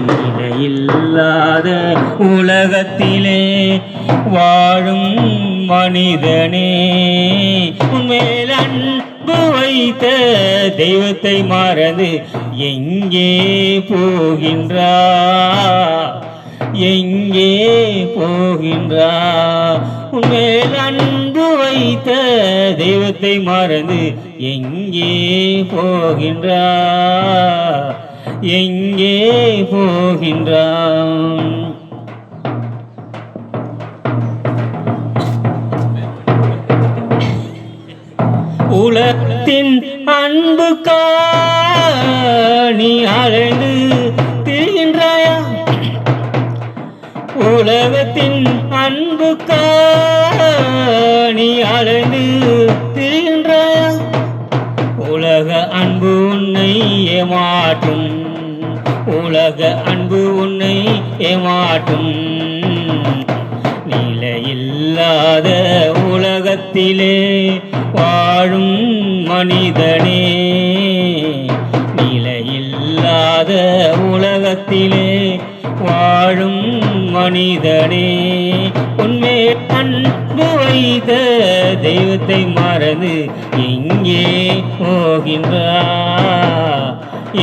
நிலையில்லாத உலகத்திலே வாழும் மனிதனே உன்மேல் அன்பு வைத்த தெய்வத்தை மறந்து எங்கே போகின்றா எங்கே போகின்றா உன்மேல் அன்பு வைத்த தெய்வத்தை மறந்து எங்கே போகின்றா எங்கே போகின்றான் உலகத்தின் அன்பு நீ அழைந்து திரிகின்றாயா உலகத்தின் அன்பு நீ அழைந்து திரிகின்றாயா உலக அன்பு உன்னை ஏமாற்றும் உலக அன்பு உன்னை ஏமாற்றும் நிலையில்லாத உலகத்திலே வாழும் மனிதனே நிலையில்லாத உலகத்திலே வாழும் மனிதனே உன்மேல் அன்பு வைத்த தெய்வத்தை மறந்து எங்கே போகின்றா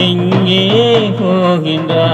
எங்கே போகின்றா